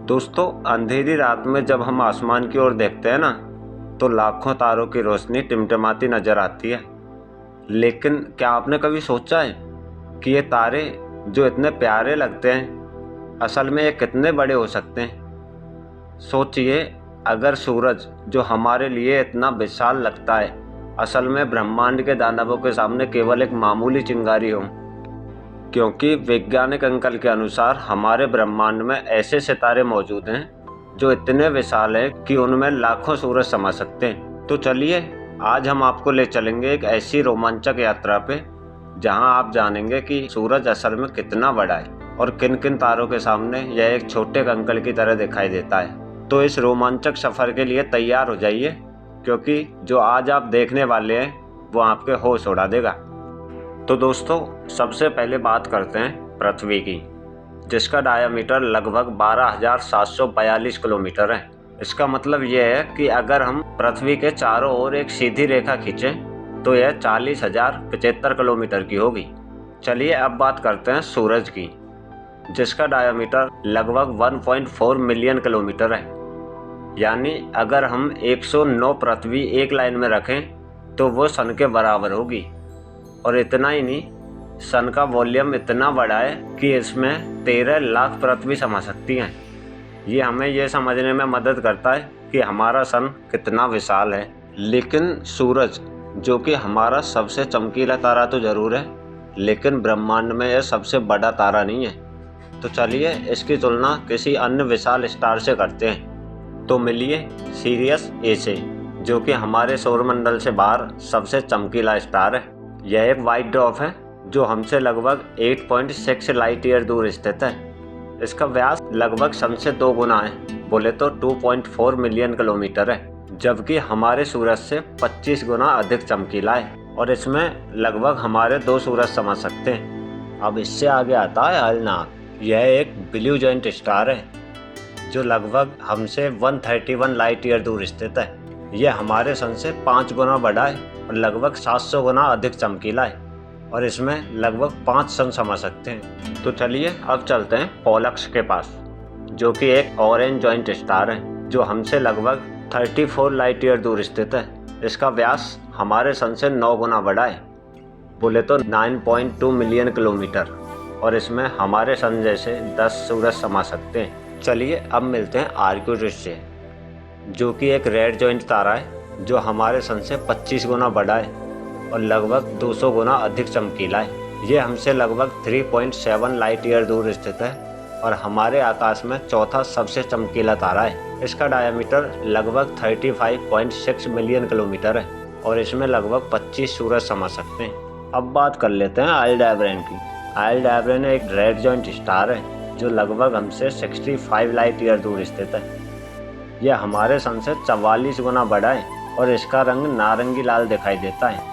दोस्तों, अंधेरी रात में जब हम आसमान की ओर देखते हैं ना, तो लाखों तारों की रोशनी टिमटिमाती नजर आती है। लेकिन क्या आपने कभी सोचा है कि ये तारे जो इतने प्यारे लगते हैं, असल में ये कितने बड़े हो सकते हैं? सोचिए, अगर सूरज जो हमारे लिए इतना विशाल लगता है, असल में ब्रह्मांड के दानवों के सामने केवल एक मामूली चिंगारी हो। क्योंकि वैज्ञानिक अंकल के अनुसार हमारे ब्रह्मांड में ऐसे सितारे मौजूद हैं जो इतने विशाल हैं कि उनमें लाखों सूरज समा सकते हैं। तो चलिए, आज हम आपको ले चलेंगे एक ऐसी रोमांचक यात्रा पे जहां आप जानेंगे कि सूरज असल में कितना बड़ा है और किन किन तारों के सामने यह एक छोटे कंकड़ की तरह दिखाई देता है। तो इस रोमांचक सफर के लिए तैयार हो जाइए, क्योंकि जो आज आप देखने वाले हैं वो आपके होश उड़ा देगा। तो दोस्तों, सबसे पहले बात करते हैं पृथ्वी की, जिसका डायामीटर लगभग 12,742 किलोमीटर है। इसका मतलब यह है कि अगर हम पृथ्वी के चारों ओर एक सीधी रेखा खींचें तो यह 40,075 किलोमीटर की होगी। चलिए अब बात करते हैं सूरज की, जिसका डायामीटर लगभग 1.4 मिलियन किलोमीटर है। यानी अगर हम 109 पृथ्वी एक लाइन में रखें तो वो सन के बराबर होगी। और इतना ही नहीं, सन का वॉल्यूम इतना बड़ा है कि इसमें 13 लाख पृथ्वी समा सकती हैं। ये हमें ये समझने में मदद करता है कि हमारा सन कितना विशाल है। लेकिन सूरज, जो कि हमारा सबसे चमकीला तारा तो जरूर है, लेकिन ब्रह्मांड में यह सबसे बड़ा तारा नहीं है। तो चलिए इसकी तुलना किसी अन्य विशाल स्टार से करते हैं। तो मिलिए सीरियस ए से, जो कि हमारे सौरमंडल से बाहर सबसे चमकीला स्टार है। यह एक वाइट ड्वार्फ है जो हमसे लगभग 8.6 लाइट ईयर दूर स्थित है। इसका व्यास लगभग सन से 2 गुना है, बोले तो 2.4 मिलियन किलोमीटर है, जबकि हमारे सूरज से 25 गुना अधिक चमकीला है और इसमें लगभग हमारे 2 सूरज समा सकते हैं। अब इससे आगे आता है अलनाक। यह एक ब्लू जॉइंट स्टार है जो लगभग हमसे 131 लाइट ईयर दूर स्थित है। यह हमारे सन से 5 गुना बड़ा है और लगभग 700 गुना अधिक चमकीला है और इसमें लगभग 5 सन समा सकते हैं। तो चलिए अब चलते हैं पोलक्स के पास, जो कि एक ऑरेंज जॉइंट स्टार है जो हमसे लगभग 34 लाइट ईयर दूर स्थित है। इसका व्यास हमारे सन से 9 गुना बड़ा है, बोले तो 9.2 मिलियन किलोमीटर, और इसमें हमारे सन जैसे 10 सूरज समा सकते हैं। चलिए अब मिलते हैं आर्क्टुरस से, जो कि एक रेड जॉइंट तारा है जो हमारे सन से 25 गुना बड़ा है और लगभग 200 गुना अधिक चमकीला है। ये हमसे लगभग 3.7 लाइट ईयर दूर स्थित है और हमारे आकाश में चौथा सबसे चमकीला तारा है। इसका डायमीटर लगभग 35.6 मिलियन किलोमीटर है और इसमें लगभग 25 सूरज समा सकते हैं। अब बात कर लेते हैं अल्डेबरेन की। अल्डेबरेन एक रेड जॉइंट स्टार है जो लगभग हमसे 65 लाइट ईयर दूर स्थित है। यह हमारे सन से 44 गुना बड़ा है और इसका रंग नारंगी लाल दिखाई देता है।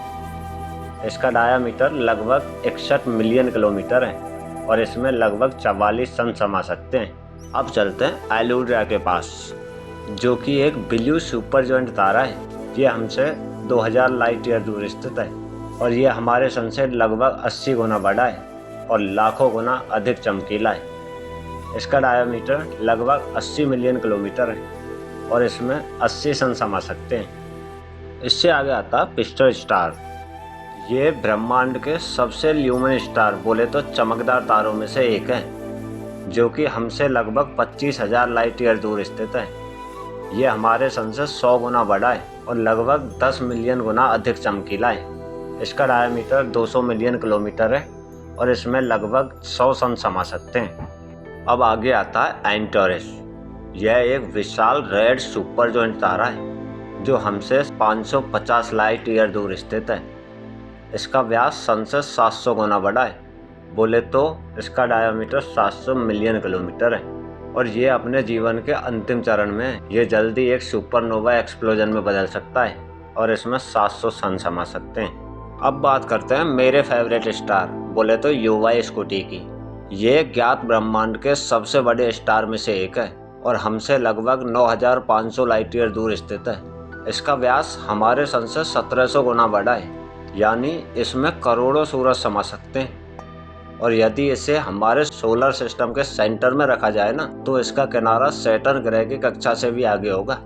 इसका डायामीटर लगभग 61 मिलियन किलोमीटर है और इसमें लगभग 44 सन समा सकते हैं। अब चलते हैं एल्यूड्रा के पास, जो कि एक ब्लू सुपर जॉइंट तारा है। यह हमसे 2000 लाइट ईयर दूर स्थित है और यह हमारे सन से लगभग 80 गुना बड़ा है और लाखों गुना अधिक चमकीला है। इसका डायामीटर लगभग 80 मिलियन किलोमीटर है और इसमें 80 सन समा सकते हैं। इससे आगे आता पिस्टर स्टार। ये ब्रह्मांड के सबसे ल्यूमिन स्टार, बोले तो चमकदार तारों में से एक है, जो कि हमसे लगभग 25,000 लाइट ईयर दूर स्थित है। ये हमारे सन से 100 गुना बड़ा है और लगभग 10 मिलियन गुना अधिक चमकीला है। इसका डायमीटर 200 मिलियन किलोमीटर है और इसमें लगभग 100 सन समा सकते हैं। अब आगे आता है एंटोरस। यह एक विशाल रेड सुपर जॉइंट तारा है जो हमसे 550 लाइट ईयर दूर स्थित है। इसका व्यास सन से 700 गुना बड़ा है, बोले तो इसका डायमीटर 700 मिलियन किलोमीटर है और ये अपने जीवन के अंतिम चरण में ये जल्दी एक सुपरनोवा एक्सप्लोजन में बदल सकता है और इसमें 700 सन समा सकते हैं। अब बात करते हैं मेरे फेवरेट स्टार, बोले तो युवा स्कूटी की। ये ज्ञात ब्रह्मांड के सबसे बड़े स्टार में से एक है और हमसे लगभग 9500 लाइट ईयर दूर स्थित है। इसका व्यास हमारे सन से 1700 गुना बड़ा है, यानी इसमें करोड़ों सूरज समा सकते हैं और यदि इसे हमारे सोलर सिस्टम के सेंटर में रखा जाए ना, तो इसका किनारा सैटर्न ग्रह की कक्षा से भी आगे होगा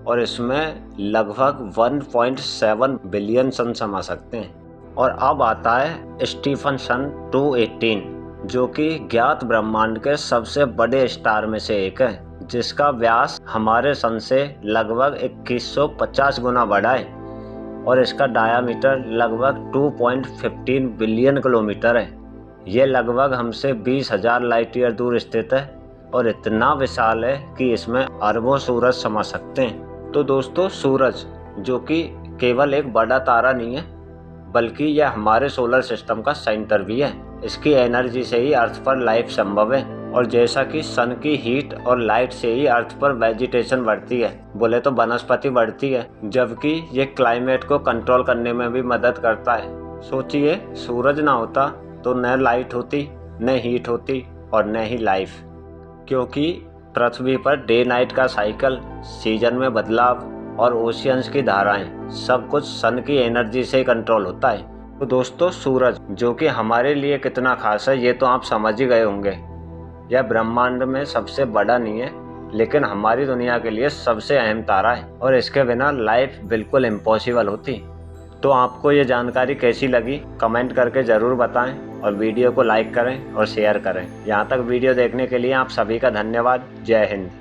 और इसमें लगभग 1.7 बिलियन सन समा सकते हैं। और अब आता है स्टीफनसन 218, जो कि ज्ञात ब्रह्मांड के सबसे बड़े स्टार में से एक है, जिसका व्यास हमारे सन से लगभग 2150 गुना बड़ा है और इसका डायामीटर लगभग 2.15 बिलियन किलोमीटर है। ये लगभग हमसे 20,000 लाइट ईयर दूर स्थित है और इतना विशाल है कि इसमें अरबों सूरज समा सकते हैं। तो दोस्तों, सूरज जो कि केवल एक बड़ा तारा नहीं है, बल्कि यह हमारे सोलर सिस्टम का सेंटर भी है। इसकी एनर्जी से ही अर्थ पर लाइफ संभव है और जैसा कि सन की हीट और लाइट से ही अर्थ पर वेजिटेशन बढ़ती है, बोले तो वनस्पति बढ़ती है, जबकि ये क्लाइमेट को कंट्रोल करने में भी मदद करता है। सोचिए, सूरज ना होता तो न लाइट होती, न हीट होती और न ही लाइफ, क्योंकि पृथ्वी पर डे नाइट का साइकिल, सीजन में बदलाव और ओशियंस की धाराएं सब कुछ सन की एनर्जी से ही कंट्रोल होता है। तो दोस्तों, सूरज जो कि हमारे लिए कितना खास है ये तो आप समझ ही गए होंगे। यह ब्रह्मांड में सबसे बड़ा नहीं है, लेकिन हमारी दुनिया के लिए सबसे अहम तारा है और इसके बिना लाइफ बिल्कुल इम्पॉसिबल होती। तो आपको ये जानकारी कैसी लगी कमेंट करके ज़रूर बताएं और वीडियो को लाइक करें और शेयर करें। यहाँ तक वीडियो देखने के लिए आप सभी का धन्यवाद। जय हिंद।